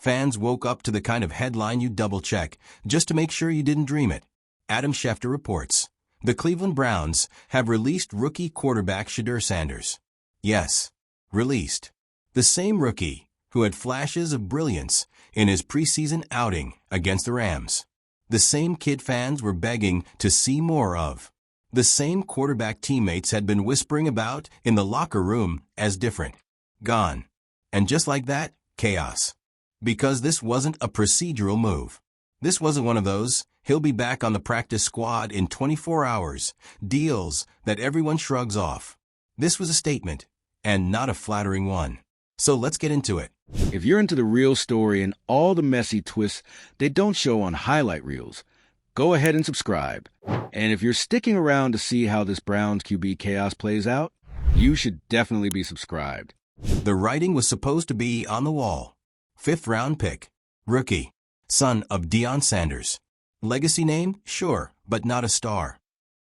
Fans woke up to the kind of headline you double-check just to make sure you didn't dream it. Adam Schefter reports, the Cleveland Browns have released rookie quarterback Shedeur Sanders. Yes, released. The same rookie who had flashes of brilliance in his preseason outing against the Rams. The same kid fans were begging to see more of. The same quarterback teammates had been whispering about in the locker room as different. Gone. And just like that, chaos. Because this wasn't a procedural move. This wasn't one of those, he'll be back on the practice squad in 24 hours, deals that everyone shrugs off. This was a statement, and not a flattering one. So let's get into it. If you're into the real story and all the messy twists they don't show on highlight reels, go ahead and subscribe. And if you're sticking around to see how this Browns QB chaos plays out, you should definitely be subscribed. The writing was supposed to be on the wall. 5th round pick. Rookie. Son of Deion Sanders. Legacy name? Sure, but not a star.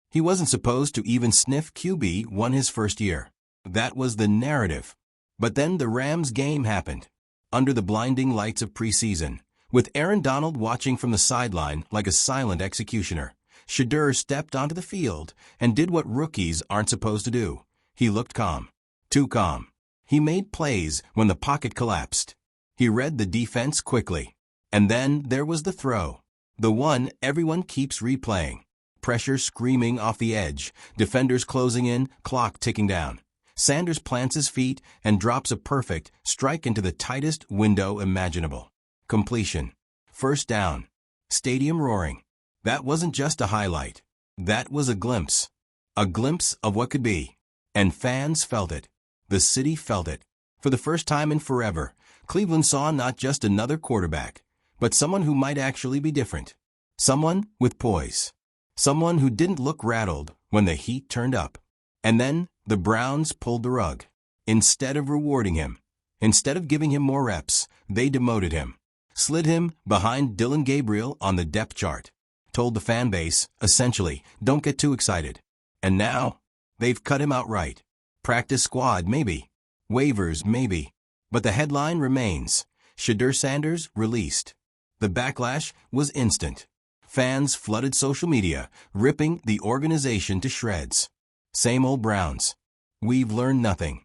He wasn't supposed to even sniff QB1 his first year. That was the narrative. But then the Rams game happened. Under the blinding lights of preseason, with Aaron Donald watching from the sideline like a silent executioner, Shedeur stepped onto the field and did what rookies aren't supposed to do. He looked calm. Too calm. He made plays when the pocket collapsed. He read the defense quickly. And then there was the throw. The one everyone keeps replaying. Pressure screaming off the edge, defenders closing in, clock ticking down. Sanders plants his feet and drops a perfect strike into the tightest window imaginable. Completion. First down. Stadium roaring. That wasn't just a highlight. That was a glimpse. A glimpse of what could be. And fans felt it. The city felt it. For the first time in forever, Cleveland saw not just another quarterback, but someone who might actually be different. Someone with poise. Someone who didn't look rattled when the heat turned up. And then the Browns pulled the rug. Instead of rewarding him, instead of giving him more reps, they demoted him. Slid him behind Dillon Gabriel on the depth chart. Told the fan base, essentially, don't get too excited. And now, they've cut him outright. Practice squad, maybe. Waivers, maybe. But the headline remains. Shedeur Sanders released. The backlash was instant. Fans flooded social media, ripping the organization to shreds. Same old Browns. We've learned nothing.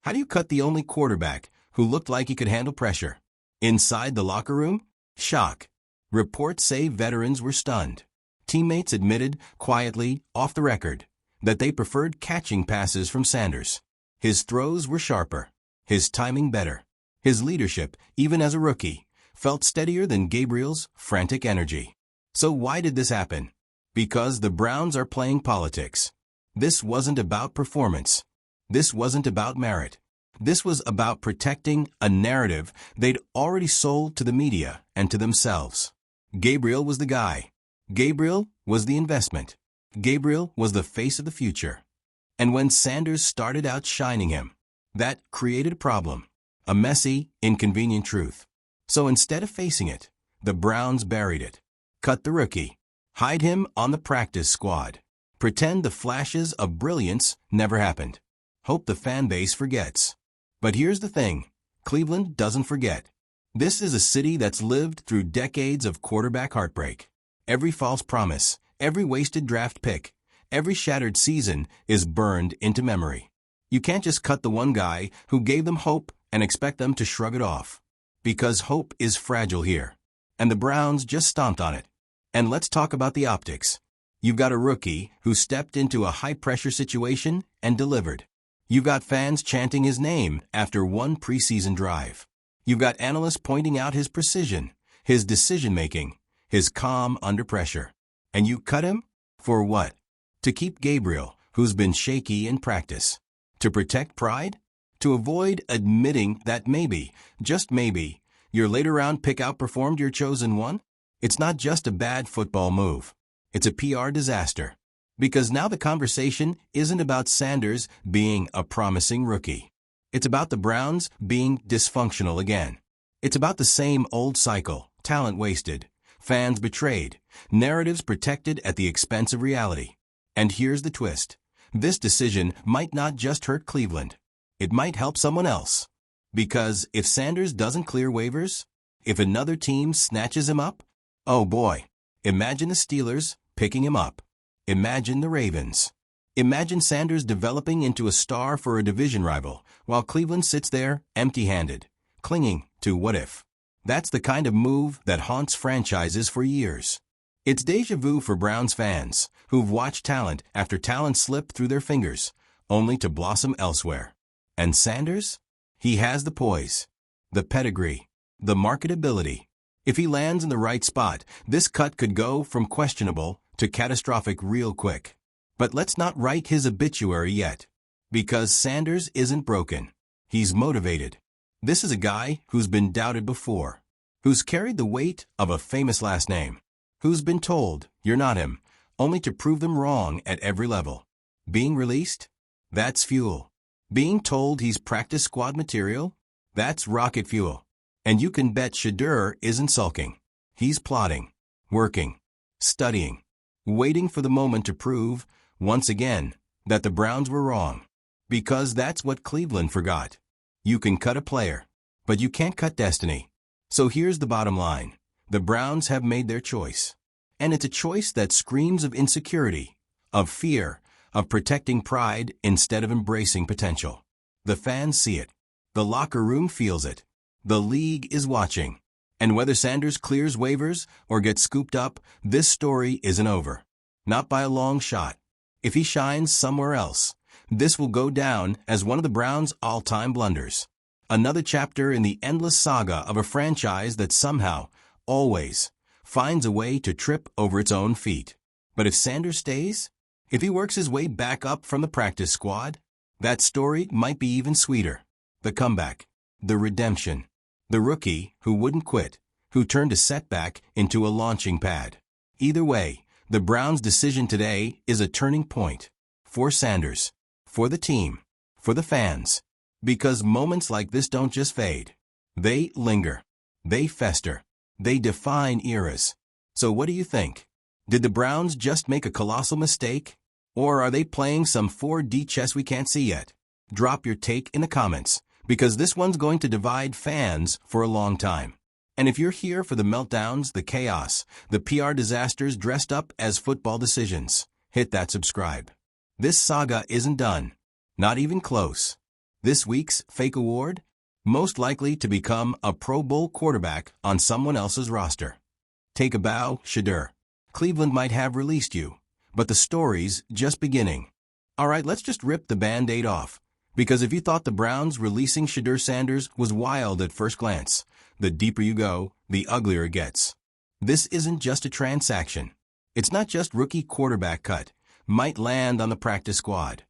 How do you cut the only quarterback who looked like he could handle pressure? Inside the locker room? Shock. Reports say veterans were stunned. Teammates admitted, quietly, off the record, that they preferred catching passes from Sanders. His throws were sharper. His timing better. His leadership, even as a rookie, felt steadier than Gabriel's frantic energy. So why did this happen? Because the Browns are playing politics. This wasn't about performance. This wasn't about merit. This was about protecting a narrative they'd already sold to the media and to themselves. Gabriel was the guy. Gabriel was the investment. Gabriel was the face of the future. And when Sanders started outshining him, that created a problem. A messy, inconvenient truth. So instead of facing it, the Browns buried it. Cut the rookie. Hide him on the practice squad. Pretend the flashes of brilliance never happened. Hope the fan base forgets. But here's the thing. Cleveland doesn't forget. This is a city that's lived through decades of quarterback heartbreak. Every false promise, every wasted draft pick, every shattered season is burned into memory. You can't just cut the one guy who gave them hope and expect them to shrug it off. Because hope is fragile here. And the Browns just stomped on it. And let's talk about the optics. You've got a rookie who stepped into a high-pressure situation and delivered. You've got fans chanting his name after one preseason drive. You've got analysts pointing out his precision, his decision-making, his calm under pressure. And you cut him? For what? To keep Gabriel, who's been shaky in practice. To protect pride? To avoid admitting that maybe, just maybe, your later-round pick outperformed your chosen one? It's not just a bad football move. It's a PR disaster. Because now the conversation isn't about Sanders being a promising rookie. It's about the Browns being dysfunctional again. It's about the same old cycle, talent wasted, fans betrayed, narratives protected at the expense of reality. And here's the twist. This decision might not just hurt Cleveland. It might help someone else. Because if Sanders doesn't clear waivers, If another team snatches him up? Oh boy. Imagine the Steelers picking him up. Imagine the Ravens. Imagine Sanders developing into a star for a division rival, while Cleveland sits there empty-handed, clinging to what if. That's the kind of move that haunts franchises for years. It's déjà vu for Browns fans, who've watched talent after talent slip through their fingers, only to blossom elsewhere. And Sanders? He has the poise, the pedigree, the marketability. If he lands in the right spot, this cut could go from questionable to catastrophic real quick. But let's not write his obituary yet. Because Sanders isn't broken. He's motivated. This is a guy who's been doubted before, who's carried the weight of a famous last name, who's been told, "You're not him," only to prove them wrong at every level. Being released? That's fuel. Being told he's practice squad material? That's rocket fuel. And you can bet Shedeur isn't sulking. He's plotting, working, studying, waiting for the moment to prove, once again, that the Browns were wrong. Because that's what Cleveland forgot. You can cut a player, but you can't cut destiny. So here's the bottom line. The Browns have made their choice. And it's a choice that screams of insecurity, of fear, of protecting pride instead of embracing potential. The fans see it. The locker room feels it. The league is watching. And whether Sanders clears waivers or gets scooped up, this story isn't over. Not by a long shot. If he shines somewhere else, this will go down as one of the Browns' all-time blunders. Another chapter in the endless saga of a franchise that somehow, always, finds a way to trip over its own feet. But if Sanders stays, if he works his way back up from the practice squad, that story might be even sweeter. The comeback, the redemption, the rookie who wouldn't quit, who turned a setback into a launching pad. Either way, the Browns' decision today is a turning point. For Sanders, for the team, for the fans. Because moments like this don't just fade. They linger. They fester. They define eras. So what do you think? Did the Browns just make a colossal mistake? Or are they playing some 4D chess we can't see yet? Drop your take in the comments, because this one's going to divide fans for a long time. And if you're here for the meltdowns, the chaos, the PR disasters dressed up as football decisions, hit that subscribe. This saga isn't done. Not even close. This week's fake award? Most likely to become a Pro Bowl quarterback on someone else's roster. Take a bow, Shedeur. Cleveland might have released you, but the story's just beginning. Alright, let's just rip the Band-Aid off. Because if you thought the Browns releasing Shedeur Sanders was wild at first glance, the deeper you go, the uglier it gets. This isn't just a transaction. It's not just rookie quarterback cut, might land on the practice squad.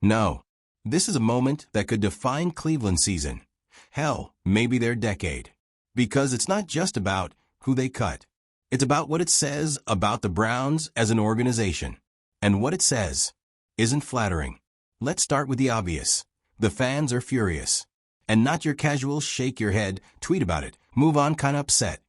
No. This is a moment that could define Cleveland's season. Hell, maybe their decade. Because it's not just about who they cut. It's about what it says about the Browns as an organization. And what it says isn't flattering. Let's start with the obvious. The fans are furious. And not your casual shake your head, tweet about it, move on kind of upset.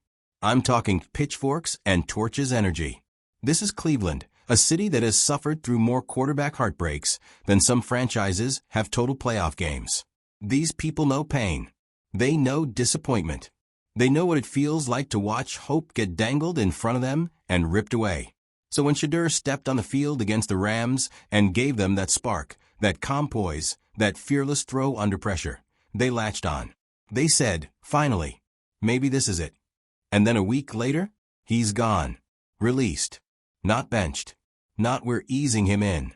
I'm talking pitchforks and torches energy. This is Cleveland, a city that has suffered through more quarterback heartbreaks than some franchises have total playoff games. These people know pain. They know disappointment. They know what it feels like to watch hope get dangled in front of them and ripped away. So when Shedeur stepped on the field against the Rams and gave them that spark, that calm poise, that fearless throw under pressure, they latched on. They said, finally, maybe this is it. And then a week later, he's gone. Released. Not benched. Not we're easing him in.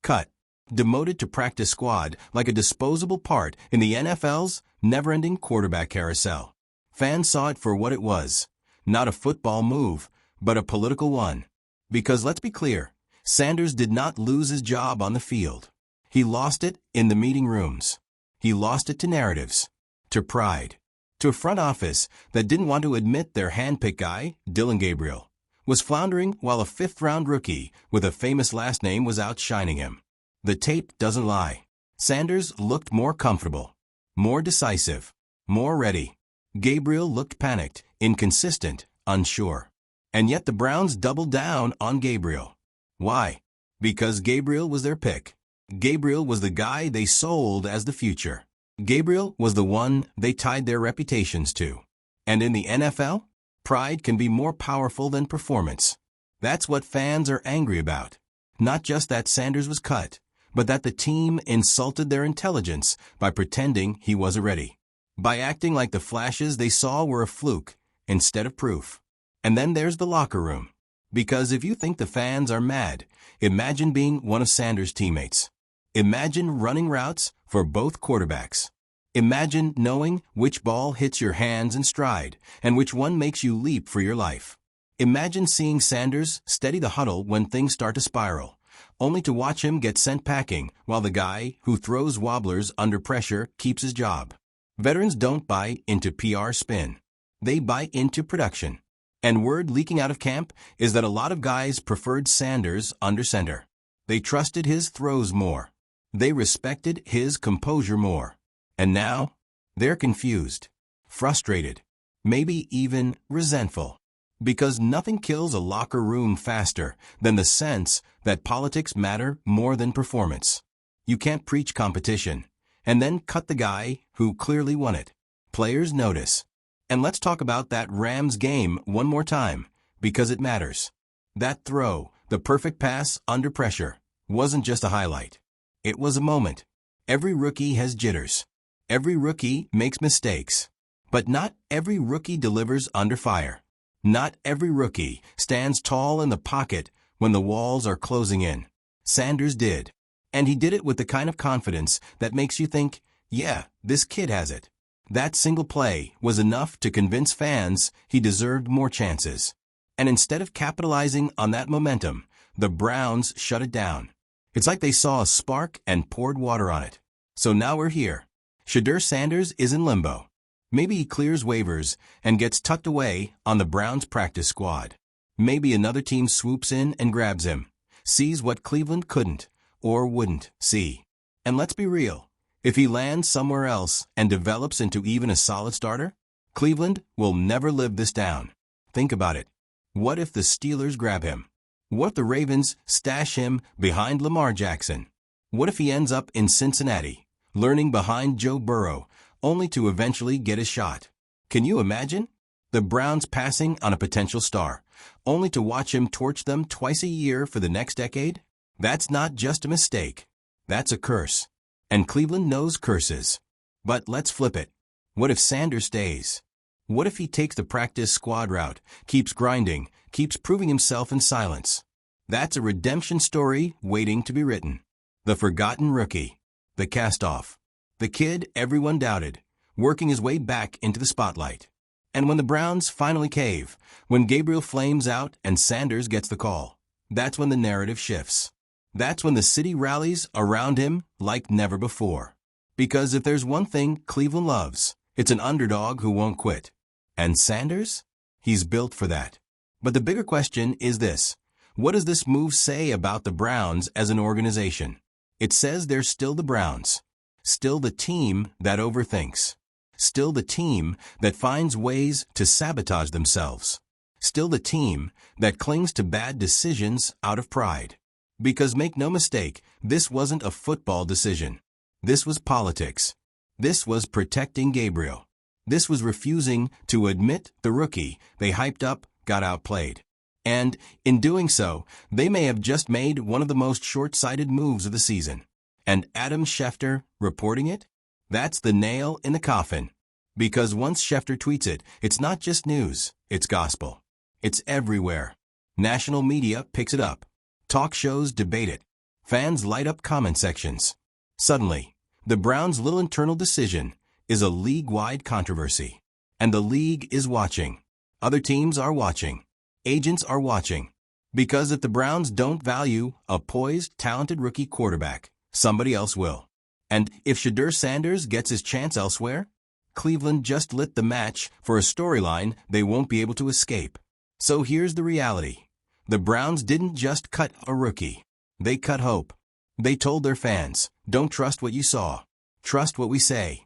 Cut. Demoted to practice squad like a disposable part in the NFL's never-ending quarterback carousel. Fans saw it for what it was. Not a football move, but a political one. Because let's be clear, Sanders did not lose his job on the field. He lost it in the meeting rooms. He lost it to narratives, to pride, to a front office that didn't want to admit their handpicked guy, Dillon Gabriel, was floundering while a fifth-round rookie with a famous last name was outshining him. The tape doesn't lie. Sanders looked more comfortable, more decisive, more ready. Gabriel looked panicked, inconsistent, unsure. And yet the Browns doubled down on Gabriel. Why? Because Gabriel was their pick. Gabriel was the guy they sold as the future. Gabriel was the one they tied their reputations to. And in the NFL, pride can be more powerful than performance. That's what fans are angry about. Not just that Sanders was cut, but that the team insulted their intelligence by pretending he wasn't ready, by acting like the flashes they saw were a fluke instead of proof. And then there's the locker room. Because if you think the fans are mad, imagine being one of Sanders' teammates. Imagine running routes for both quarterbacks. Imagine knowing which ball hits your hands in stride and which one makes you leap for your life. Imagine seeing Sanders steady the huddle when things start to spiral, only to watch him get sent packing while the guy who throws wobblers under pressure keeps his job. Veterans don't buy into PR spin. They buy into production. And word leaking out of camp is that a lot of guys preferred Sanders under center. They trusted his throws more. They respected his composure more. And now, they're confused, frustrated, maybe even resentful. Because nothing kills a locker room faster than the sense that politics matter more than performance. You can't preach competition and then cut the guy who clearly won it. Players notice. And let's talk about that Rams game one more time, because it matters. That throw, the perfect pass under pressure, wasn't just a highlight. It was a moment. Every rookie has jitters. Every rookie makes mistakes. But not every rookie delivers under fire. Not every rookie stands tall in the pocket when the walls are closing in. Sanders did. And he did it with the kind of confidence that makes you think, yeah, this kid has it. That single play was enough to convince fans he deserved more chances. And instead of capitalizing on that momentum, the Browns shut it down. It's like they saw a spark and poured water on it. So now we're here. Shedeur Sanders is in limbo. Maybe he clears waivers and gets tucked away on the Browns practice squad. Maybe another team swoops in and grabs him, sees what Cleveland couldn't or wouldn't see. And let's be real. If he lands somewhere else and develops into even a solid starter, Cleveland will never live this down. Think about it. What if the Steelers grab him? What if the Ravens stash him behind Lamar Jackson? What if he ends up in Cincinnati, learning behind Joe Burrow, only to eventually get a shot? Can you imagine? The Browns passing on a potential star, only to watch him torch them twice a year for the next decade? That's not just a mistake. That's a curse. And Cleveland knows curses. But let's flip it. What if Sanders stays? What if he takes the practice squad route, keeps grinding, keeps proving himself in silence? That's a redemption story waiting to be written. The forgotten rookie. The cast-off. The kid everyone doubted, working his way back into the spotlight. And when the Browns finally cave, when Gabriel flames out and Sanders gets the call, that's when the narrative shifts. That's when the city rallies around him like never before. Because if there's one thing Cleveland loves, it's an underdog who won't quit. And Sanders? He's built for that. But the bigger question is this. What does this move say about the Browns as an organization? It says they're still the Browns. Still the team that overthinks. Still the team that finds ways to sabotage themselves. Still the team that clings to bad decisions out of pride. Because make no mistake, this wasn't a football decision. This was politics. This was protecting Gabriel. This was refusing to admit the rookie they hyped up got outplayed. And, in doing so, they may have just made one of the most short-sighted moves of the season. And Adam Schefter reporting it? That's the nail in the coffin. Because once Schefter tweets it, it's not just news, it's gospel. It's everywhere. National media picks it up. Talk shows debate it. Fans light up comment sections. Suddenly, the Browns' little internal decision is a league-wide controversy. And the league is watching. Other teams are watching. Agents are watching. Because if the Browns don't value a poised, talented rookie quarterback, somebody else will. And if Shedeur Sanders gets his chance elsewhere, Cleveland just lit the match for a storyline they won't be able to escape. So here's the reality. The Browns didn't just cut a rookie. They cut hope. They told their fans, don't trust what you saw. Trust what we say.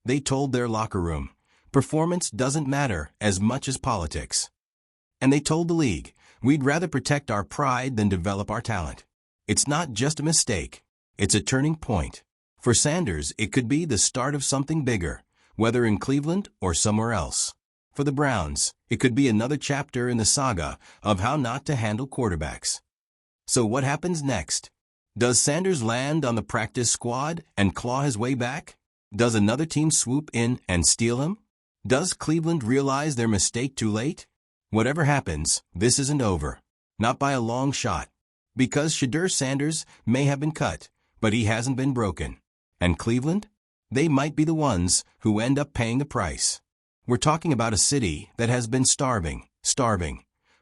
They told their locker room, performance doesn't matter as much as politics. And they told the league, we'd rather protect our pride than develop our talent. It's not just a mistake. It's a turning point. For Sanders, it could be the start of something bigger, whether in Cleveland or somewhere else. for the Browns, it could be another chapter in the saga of how not to handle quarterbacks. So what happens next? Does Sanders land on the practice squad and claw his way back? Does another team swoop in and steal him? Does Cleveland realize their mistake too late? Whatever happens, this isn't over. Not by a long shot. Because Shedeur Sanders may have been cut, but he hasn't been broken. And Cleveland? They might be the ones who end up paying the price. We're talking about a city that has been starving,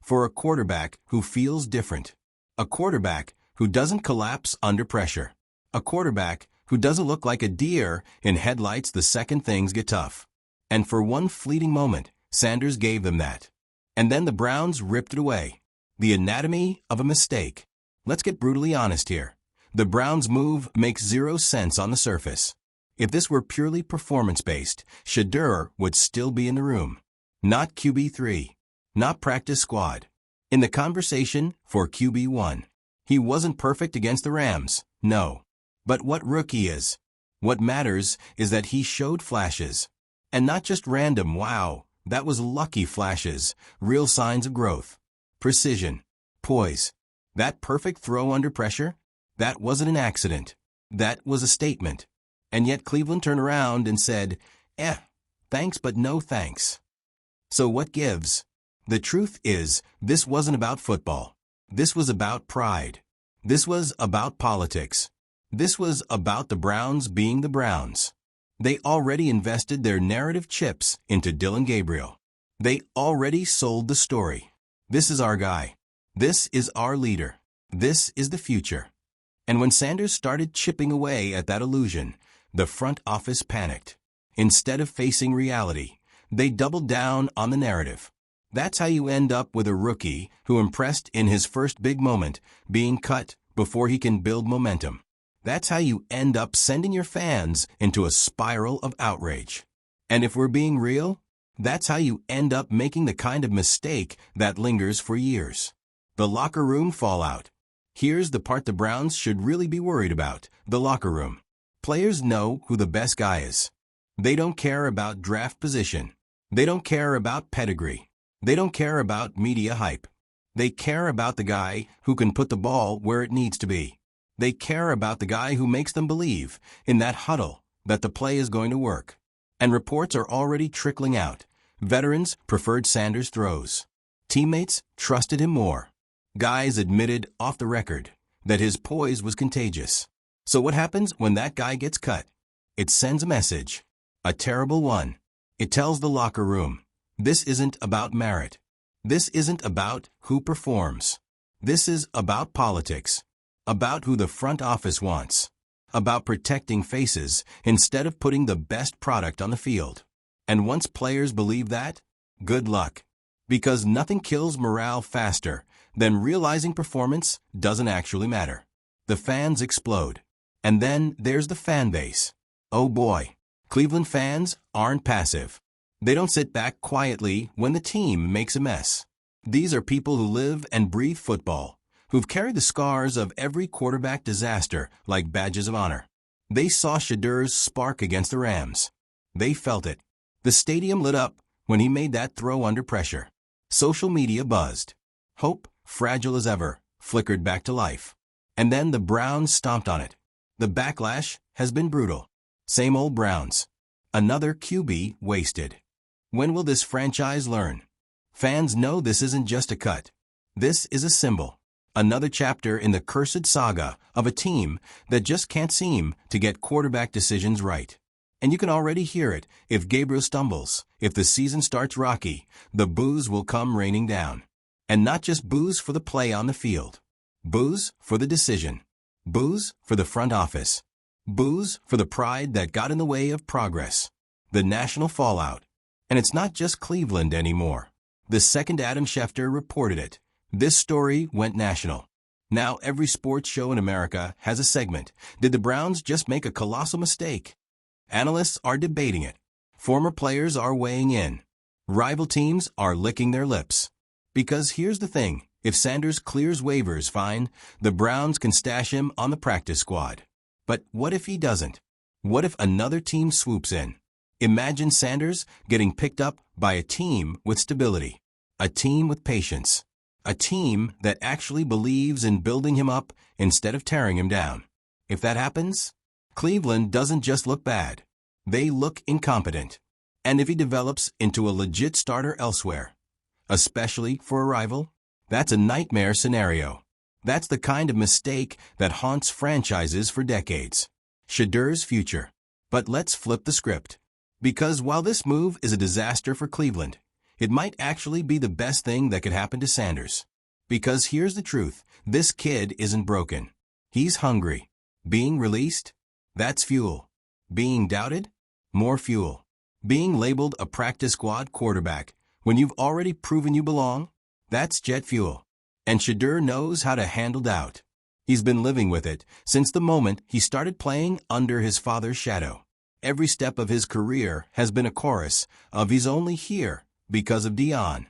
for a quarterback who feels different. A quarterback who doesn't collapse under pressure. A quarterback who doesn't look like a deer in headlights the second things get tough. And for one fleeting moment, Sanders gave them that. And then the Browns ripped it away. The anatomy of a mistake. Let's get brutally honest here. The Browns' move makes zero sense on the surface. If this were purely performance-based, Shedeur would still be in the room. Not QB3. Not practice squad. In the conversation for QB1. He wasn't perfect against the Rams, no. But what rookie is? What matters is that he showed flashes. And not just random, wow, that was lucky flashes, real signs of growth. Precision. Poise. That perfect throw under pressure? That wasn't an accident. That was a statement. And yet Cleveland turned around and said, thanks but no thanks. So what gives? The truth is, this wasn't about football. This was about pride. This was about politics. This was about the Browns being the Browns. They already invested their narrative chips into Dillon Gabriel. They already sold the story. This is our guy. This is our leader. This is the future. And when Sanders started chipping away at that illusion, the front office panicked. Instead of facing reality, they doubled down on the narrative. That's how you end up with a rookie who impressed in his first big moment being cut before he can build momentum. That's how you end up sending your fans into a spiral of outrage. And if we're being real, that's how you end up making the kind of mistake that lingers for years. The locker room fallout. Here's the part the Browns should really be worried about, the locker room. Players know who the best guy is. They don't care about draft position. They don't care about pedigree. They don't care about media hype. They care about the guy who can put the ball where it needs to be. They care about the guy who makes them believe, in that huddle, that the play is going to work. And reports are already trickling out. Veterans preferred Sanders' throws. Teammates trusted him more. Guys admitted off the record that his poise was contagious. So what happens when that guy gets cut? It sends a message. A terrible one. It tells the locker room, this isn't about merit. This isn't about who performs. This is about politics. About who the front office wants. About protecting faces instead of putting the best product on the field. And once players believe that, good luck. Because nothing kills morale faster than realizing performance doesn't actually matter. The fans explode. And then there's the fan base. Oh boy, Cleveland fans aren't passive. They don't sit back quietly when the team makes a mess. These are people who live and breathe football, who've carried the scars of every quarterback disaster like badges of honor. They saw Shedeur's spark against the Rams. They felt it. The stadium lit up when he made that throw under pressure. Social media buzzed. Hope, fragile as ever, flickered back to life. And then the Browns stomped on it. The backlash has been brutal. Same old Browns. Another QB wasted. When will this franchise learn? Fans know this isn't just a cut. This is a symbol. Another chapter in the cursed saga of a team that just can't seem to get quarterback decisions right. And you can already hear it. If Gabriel stumbles, if the season starts rocky, the boos will come raining down. And not just boos for the play on the field. Boos for the decision. Boos for the front office. Boos for the pride that got in the way of progress. The national fallout. And it's not just Cleveland anymore. The second Adam Schefter reported it. This story went national. Now every sports show in America has a segment. Did the Browns just make a colossal mistake? Analysts are debating it. Former players are weighing in. Rival teams are licking their lips. Because here's the thing. If Sanders clears waivers fine, the Browns can stash him on the practice squad. But what if he doesn't? What if another team swoops in? Imagine Sanders getting picked up by a team with stability, a team with patience, a team that actually believes in building him up instead of tearing him down. If that happens, Cleveland doesn't just look bad. They look incompetent. And if he develops into a legit starter elsewhere, especially for a rival, that's a nightmare scenario. That's the kind of mistake that haunts franchises for decades. Shedeur's future. But let's flip the script. Because while this move is a disaster for Cleveland, it might actually be the best thing that could happen to Sanders. Because here's the truth, this kid isn't broken. He's hungry. Being released? That's fuel. Being doubted? More fuel. Being labeled a practice squad quarterback when you've already proven you belong? That's jet fuel. And Shedeur knows how to handle doubt. He's been living with it since the moment he started playing under his father's shadow. Every step of his career has been a chorus of he's only here because of Dion.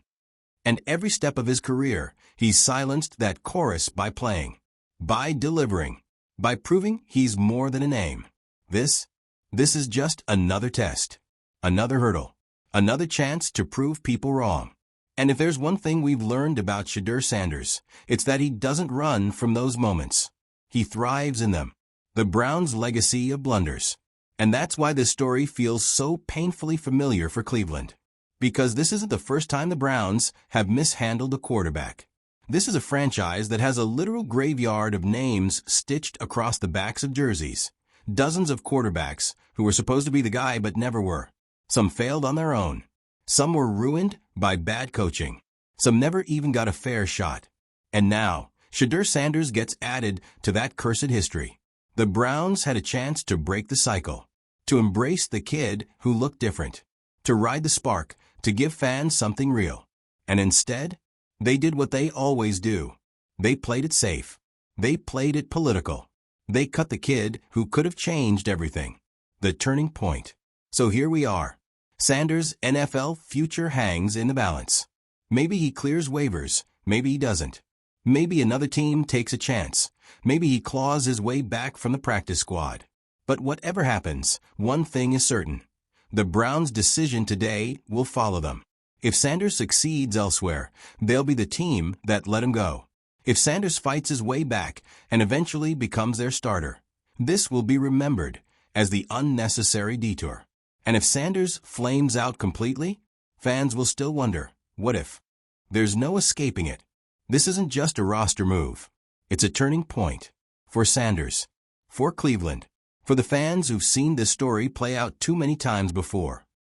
And every step of his career, he's silenced that chorus by playing, by delivering, by proving he's more than a name. This is just another test, another hurdle, another chance to prove people wrong. And if there's one thing we've learned about Shedeur Sanders, it's that he doesn't run from those moments. He thrives in them. The Browns' legacy of blunders. And that's why this story feels so painfully familiar for Cleveland. Because this isn't the first time the Browns have mishandled a quarterback. This is a franchise that has a literal graveyard of names stitched across the backs of jerseys. Dozens of quarterbacks who were supposed to be the guy but never were. Some failed on their own. Some were ruined by bad coaching. Some never even got a fair shot. And now, Shedeur Sanders gets added to that cursed history. The Browns had a chance to break the cycle, to embrace the kid who looked different, to ride the spark, to give fans something real. And instead, they did what they always do. They played it safe. They played it political. They cut the kid who could have changed everything. The turning point. So here we are. Sanders' NFL future hangs in the balance. Maybe he clears waivers, maybe he doesn't. Maybe another team takes a chance. Maybe he claws his way back from the practice squad. But whatever happens, one thing is certain. The Browns' decision today will follow them. If Sanders succeeds elsewhere, they'll be the team that let him go. If Sanders fights his way back and eventually becomes their starter, this will be remembered as the unnecessary detour. And if Sanders flames out completely, fans will still wonder, what if? There's no escaping it. This isn't just a roster move. It's a turning point. For Sanders. For Cleveland. For the fans who've seen this story play out too many times before.